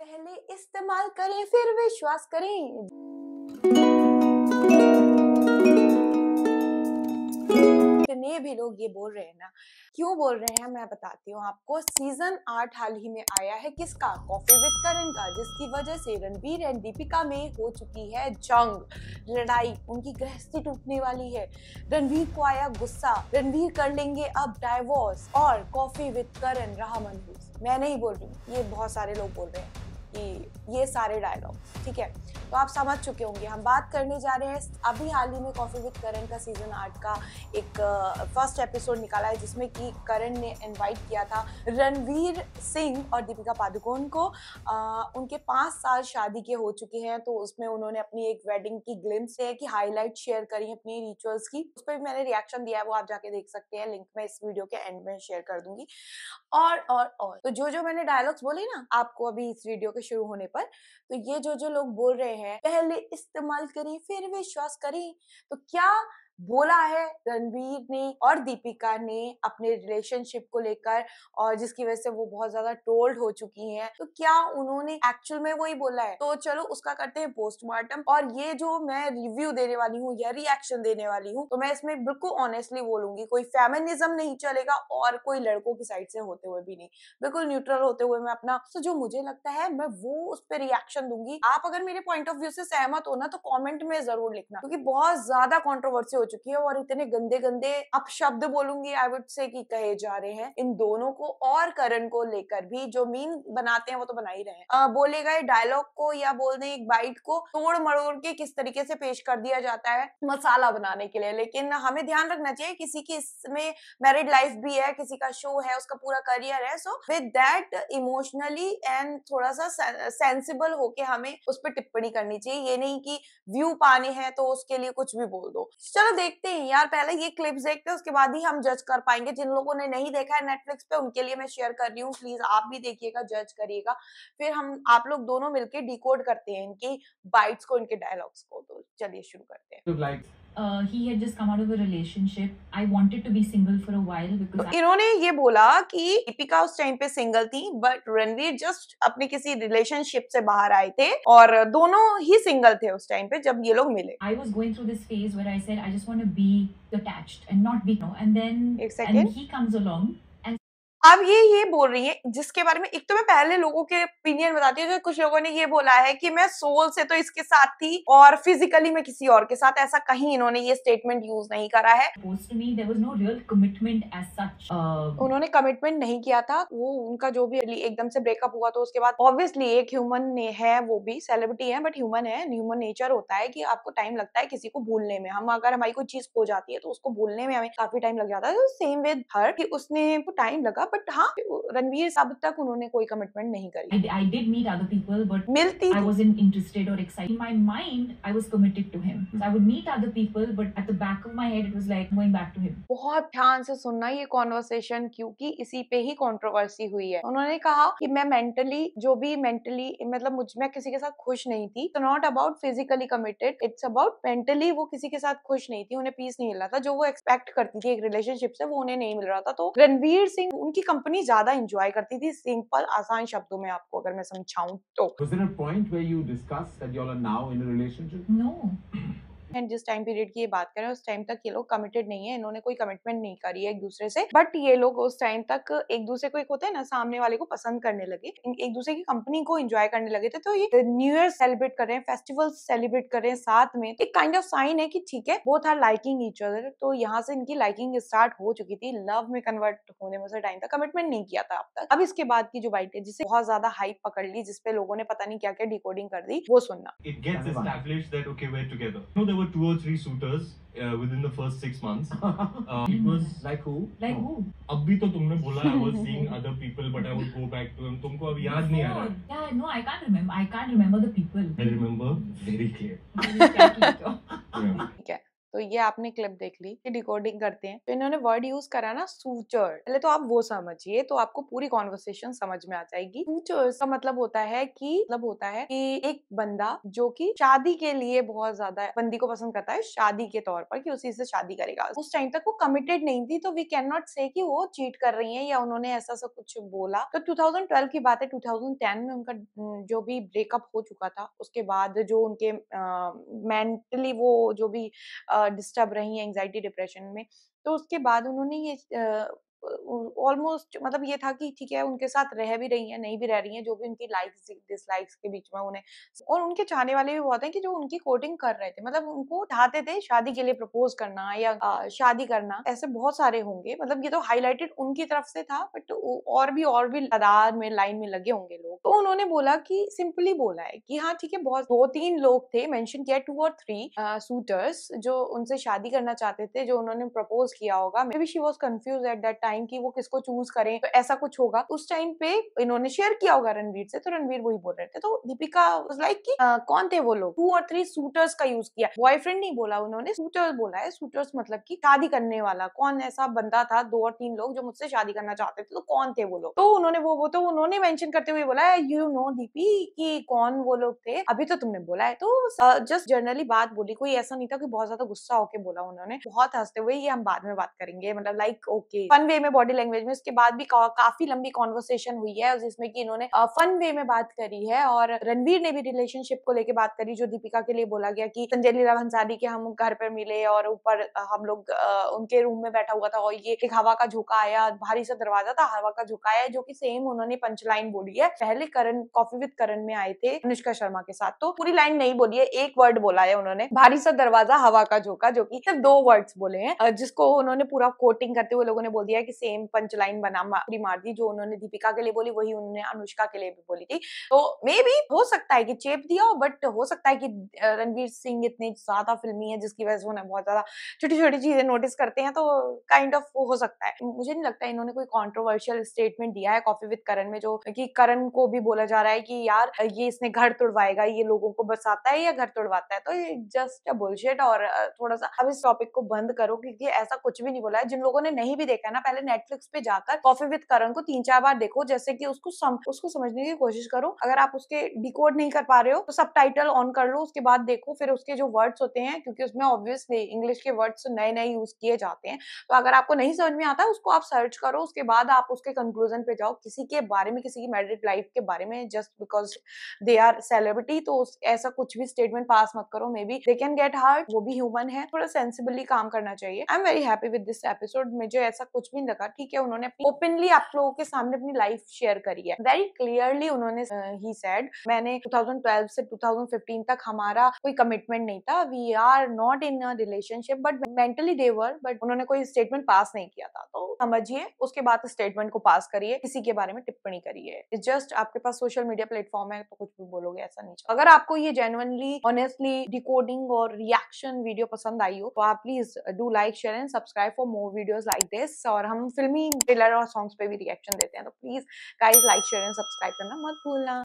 पहले इस्तेमाल करें फिर विश्वास करें। इतने भी लोग ये बोल रहे हैं ना, क्यों बोल रहे हैं मैं बताती हूँ आपको। सीजन 8 हाल ही में आया है, किसका? कॉफी विद करण का, जिसकी वजह से रणवीर एंड दीपिका में हो चुकी है जंग, लड़ाई, उनकी गृहस्थी टूटने वाली है। रणवीर को आया गुस्सा, रणवीर कर लेंगे अब डाइवोर्स और कॉफी विद करण रहा मनहूस। मैं नहीं बोल रही, ये बहुत सारे लोग बोल रहे हैं कि ये सारे डायलॉग, ठीक है, तो आप समझ चुके होंगे। हम बात करने जा रहे हैं अभी हाल ही में कॉफी विद करण का सीजन 8 का एक फर्स्ट एपिसोड निकाला है, जिसमें कि करण ने इनवाइट किया था रणवीर सिंह और दीपिका पादुकोण को। उनके 5 साल शादी के हो चुके हैं, तो उसमें उन्होंने अपनी एक वेडिंग की ग्लिम्स है कि हाईलाइट शेयर करी अपनी रिचुअल्स की। उस पर भी मैंने रिएक्शन दिया है, वो आप जाके देख सकते हैं, लिंक मैं इस वीडियो के एंड में शेयर कर दूंगी। और तो जो मैंने डायलॉग्स बोले ना आपको अभी इस वीडियो के शुरू होने पर, तो ये जो लोग बोल रहे हैं पहले इस्तेमाल करें फिर विश्वास करें, तो क्या बोला है रणवीर ने और दीपिका ने अपने रिलेशनशिप को लेकर, और जिसकी वजह से वो बहुत ज्यादा ट्रोल्ड हो चुकी हैं, तो क्या उन्होंने एक्चुअल में वही बोला है? तो चलो उसका करते हैं पोस्टमार्टम। और ये जो मैं रिव्यू देने वाली हूँ या रिएक्शन देने वाली हूँ, तो मैं इसमें बिल्कुल ऑनेस्टली बोलूंगी, कोई फेमिनिज्म नहीं चलेगा और कोई लड़कों की साइड से होते हुए भी नहीं, बिल्कुल न्यूट्रल होते हुए मैं अपना तो जो मुझे लगता है मैं वो उस पर रिएक्शन दूंगी। आप अगर मेरे पॉइंट ऑफ व्यू से सहमत हो ना, तो कमेंट में जरूर लिखना, क्योंकि बहुत ज्यादा कंट्रोवर्सी हो चुकी है और इतने गंदे गंदे अपशब्द बोलूंगी, आई वुड से कि कहे जा रहे हैं इन दोनों को और करण को लेकर भी। जो मीम बनाते हैं वो तो बना ही रहे हैं, बोले गए डायलॉग को या बोल दें एक बाइट को तोड़ मरोड़ के किस तरीके से पेश कर दिया जाता है मसाला बनाने के लिए। लेकिन हमें ध्यान रखना चाहिए, किसी की इसमें मैरिड लाइफ भी है, किसी का शो है, उसका पूरा करियर है, so with that emotionally and थोड़ा सा सेंसिबल होके हमें उस पर टिप्पणी करनी चाहिए। ये नहीं कि व्यू पाने हैं तो उसके लिए कुछ भी बोल दो। चलो देखते हैं यार, पहले ये क्लिप्स देखते हैं, उसके बाद ही हम जज कर पाएंगे। जिन लोगों ने नहीं देखा है नेटफ्लिक्स पे, उनके लिए मैं शेयर कर रही हूँ, प्लीज आप भी देखिएगा, जज करिएगा, फिर हम आप लोग दोनों मिलके डिकोड करते हैं इनकी बाइट्स को, इनके डायलॉग्स को। तो चलिए शुरू करते हैं। He had just come out of a relationship. I wanted to be single for a while because इन्होंने ये बोला कि दीपिका उस टाइम पे सिंगल थी, बट रणवीर जस्ट अपने किसी रिलेशनशिप से बाहर आए थे और दोनों ही सिंगल थे उस टाइम पे जब ये लोग मिले। I was going through this phase where I said I just want to be detached and not be, and then second. he comes along. अब ये बोल रही है, जिसके बारे में एक तो मैं पहले लोगों के ओपिनियन बताती हूँ। जो कुछ लोगों ने ये बोला है कि मैं सोल से तो इसके साथ थी और फिजिकली मैं किसी और के साथ, ऐसा कहीं इन्होंने ये स्टेटमेंट यूज नहीं करा है। उन्होंने कमिटमेंट नहीं किया था, वो उनका जो भी एकदम से ब्रेकअप हुआ तो उसके बाद ऑब्वियसली एक ह्यूमन ने है, वो भी सेलिब्रिटी है बट ह्यूमन है, ह्यूमन नेचर होता है कि आपको टाइम लगता है किसी को भूलने में। हम अगर हमारी कोई चीज खो जाती है तो उसको भूलने में हमें काफी टाइम लग जाता है, तो सेम विद हर कि उसने टाइम लगा, बट हाँ रणवीर अब तक उन्होंने कोई कमिटमेंट नहीं करी। I did meet other people, but मिलती I wasn't interested or excited. In my mind, I was committed to him. So I would meet other people, but at the back of my head, it was like going back to him. बहुत ध्यान से सुनना ये conversation, क्योंकि इसी पे ही controversy हुई है। उन्होंने कहा कि मैं मेंटली मतलब मैं किसी के साथ खुश नहीं थी। तो not about physically committed, it's about mentally वो किसी के साथ खुश नहीं थी, उन्हें पीस नहीं मिल रहा था। जो वो एक्सपेक्ट करती थी एक रिलेशनशिप से, वो उन्हें नहीं मिल रहा था। तो रणवीर सिंह उनकी कंपनी ज्यादा एंजॉय करती थी, सिंपल आसान शब्दों में आपको अगर मैं समझाऊं तो। Was there a point where you discussed that you all are now in a relationship? No. And जिस टाइम पीरियड की ये बात करें उस टाइम तक ये लोग कमिटेड नहीं है, इन्होंने कोई कमिटमेंट नहीं करी है एक दूसरे से, बट ये लोग उस टाइम तक एक दूसरे को, एक होता है ना सामने वाले को पसंद करने लगे, एक दूसरे की कंपनी को एंजॉय करने लगे थे। तो ये न्यू ईयर सेलिब्रेट कर रहे हैं, फेस्टिवल सेलिब्रेट कर रहे हैं साथ में, एक काइंड ऑफ साइन है कि ठीक है both are liking each other. तो यहाँ से इनकी लाइकिंग स्टार्ट हो चुकी थी, लव में कन्वर्ट होने में से टाइम था, कमिटमेंट नहीं किया था अब तक। अब इसके बाद की जो बाइट है जिससे बहुत ज्यादा हाइप पकड़ ली, जिसपे लोगों ने पता नहीं क्या क्या डिकोडिंग कर दी, वो सुनना। It gets established that okay, we're together. No, there were 2 or 3 suitors within the first 6 months. It was Like who? Like who? अभी तो तुमने बोला I was seeing other people, but I would go back to him. तुमको अब याद नहीं आ रहा? Yeah, no, I can't remember. I can't remember the people. I remember very clear. ठीक है, तो तो ये आपने क्लिप देख ली कि डिकोडिंग करते हैं, तो इन्होंने वर्ड यूज करा ना सूचर। पहले तो आप वो समझिए तो आपको पूरी कॉन्वर्सेशन समझ में आ जाएगी। सूचर्स का मतलब होता है कि एक बंदा जो कि शादी के लिए बहुत ज्यादा बंदी को पसंद करता है, शादी के तौर पर कि उसी से शादी करेगा। उस टाइम तक वो कमिटेड नहीं थी, तो वी कैन नॉट से कि वो चीट कर रही है या उन्होंने ऐसा सा कुछ बोला। तो 2012 की बात है, 2010 में उनका जो भी ब्रेकअप हो चुका था, उसके बाद जो उनके मेंटली वो जो भी डिस्टर्ब रही है एंजाइटी डिप्रेशन में, तो उसके बाद उन्होंने ये ऑलमोस्ट मतलब ये था कि ठीक है उनके साथ रह भी रही हैं, नहीं भी रह रही हैं, जो भी उनकी लाइक्स डिसलाइक्स के बीच में उन्हें, और उनके चाहने वाले भी बहुत हैं कि जो उनकी कोटिंग कर रहे थे, मतलब उनको चाहते थे शादी के लिए प्रपोज करना या शादी करना, ऐसे बहुत सारे होंगे। मतलब ये तो हाईलाइटेड उनकी तरफ से था, बट और भी तादाद में लाइन में लगे होंगे लोग। तो उन्होंने बोला कि सिंपली बोला है कि हाँ ठीक है, बहुत 2-3 लोग थे, मेंशन किया 2 और 3 सूटर्स जो उनसे शादी करना चाहते थे, जो उन्होंने प्रपोज किया होगा। May be she was confuse at that time कि वो किसको चूज करें, तो ऐसा कुछ होगा। उस टाइम पे इन्होंने शेयर किया होगा रणवीर से, तो रणवीर वही बोल रहे थे। तो दीपिका वाज लाइक कि कौन थे वो लोग, 2 और 3 सूटर्स का यूज किया, बॉयफ्रेंड नहीं बोला उन्होंने, सूटर्स बोला है। सूटर्स मतलब कि शादी करने वाला, कौन ऐसा बंदा था, 2 और 3 लोग जो मुझसे शादी करना चाहते थे, तो कौन थे वो लोग। तो उन्होंने मेंशन करते हुए बोला है, यू नो दीपी कि कौन वो लोग थे, अभी तो तुमने बोला है। तो जस्ट जनरली बात बोली, कोई ऐसा नहीं था कि बहुत ज्यादा गुस्सा होके बोला उन्होंने, बहुत हंसते हुए, ये हम बाद में बात करेंगे, मतलब लाइक ओके फन वे में, बॉडी लैंग्वेज में। उसके बाद भी काफी लंबी कॉन्वर्सेशन हुई है जिसमें कि इन्होंने फन वे में बात करी है, और रणवीर ने भी रिलेशनशिप को लेके बात करी, जो दीपिका के लिए बोला गया कि संजय लीला भंसाली के हम घर पर मिले और ऊपर हम लोग उनके रूम में बैठा हुआ था, और ये एक हवा का झोंका आया, भारी सा दरवाजा था, हवा का झोंका आया, जो कि सेम उन्होंने पंच लाइन बोली है। पहले करण कॉफी विद करण में आए थे अनुष्का शर्मा के साथ, तो पूरी लाइन नहीं बोली है, एक वर्ड बोला है उन्होंने, भारी सा दरवाजा हवा का झोंका, जो कि सिर्फ 2 वर्ड्स बोले हैं, जिसको उन्होंने पूरा कोटिंग करते हुए लोगों ने बोल दिया कि सेम पंच लाइन मार दी, जो उन्होंने दीपिका के लिए बोली वही उन्होंने अनुष्का के लिए भी बोली थी। तो मे बी हो सकता है कि चेप दिया हो, बट हो सकता है कि रणवीर सिंह इतने ज्यादा फिल्मी है जिसकी वजह से उन्हें बहुत ज्यादा छोटी छोटी चीजें नोटिस करते हैं, तो काइंड ऑफ वो हो सकता है। मुझे नहीं लगता इन्होंने कोई कंट्रोवर्शियल स्टेटमेंट दिया है कॉफी विद करण में, जो कि करण को भी बोला जा रहा है कि यार ये इसने घर तुड़वाएगा, ये लोगों को बसाता है या घर तुड़वाता है, तो ये जस्ट अ बुलशिट। और थोड़ा सा अब इस टॉपिक को बंद करो, क्योंकि ऐसा कुछ भी नहीं बोला है। जिन लोगों ने नहीं भी देखा है ना, पहले नेटफ्लिक्स पे जाकर कॉफी विद करण को 3-4 बार देखो, जैसे कि उसको समझने की कोशिश करो। अगर आप उसके डिकोड नहीं कर पा रहे हो तो सबटाइटल ऑन कर लो, उसके बाद देखो, फिर उसके जो वर्ड्स होते हैं, क्योंकि उसमें ऑब्वियसली इंग्लिश के वर्ड्स नए नए यूज किए जाते हैं, तो अगर आपको नहीं समझ में आता है उसको आप सर्च करो, उसके बाद आप उसके कंक्लूजन पे जाओ। किसी के बारे में, किसी की मैरिड लाइफ के बारे में just because they are celebrity, तो ऐसा कुछ भी स्टेटमेंट पास मत करो। Maybe they can get hurt, वो भी ह्यूमन है, थोड़ा सेंसिबली काम करना चाहिए। I am very happy with this episode, मुझे ऐसा कुछ भी नहीं लगा। ठीक है, उन्होंने ओपनली आप लोगों के सामने अपनी लाइफ शेयर करी है, वेरी क्लियरली उन्होंने ही सेड, मैंने 2012 से 2015 तक हमारा कोई कमिटमेंट नहीं था, we are not in a relationship, but mentally they were, but उन्होंने कोई स्टेटमेंट पास नहीं किया था। तो समझिए, उसके बाद स्टेटमेंट को पास करिए, किसी के बारे में टिप्पणी करिए। इट्स जस्ट आपके पास सोशल मीडिया प्लेटफॉर्म है तो कुछ भी बोलोगे, ऐसा नहीं। अगर आपको ये जेन्युइनली ऑनेस्टली डिकोडिंग और रिएक्शन वीडियो पसंद आई हो, तो आप please do like, share and subscribe for more videos like this. और हम फिल्मी ट्रेलर और सॉन्ग्स पे भी रिएक्शन देते हैं, तो please guys like, share and subscribe करना मत भूलना।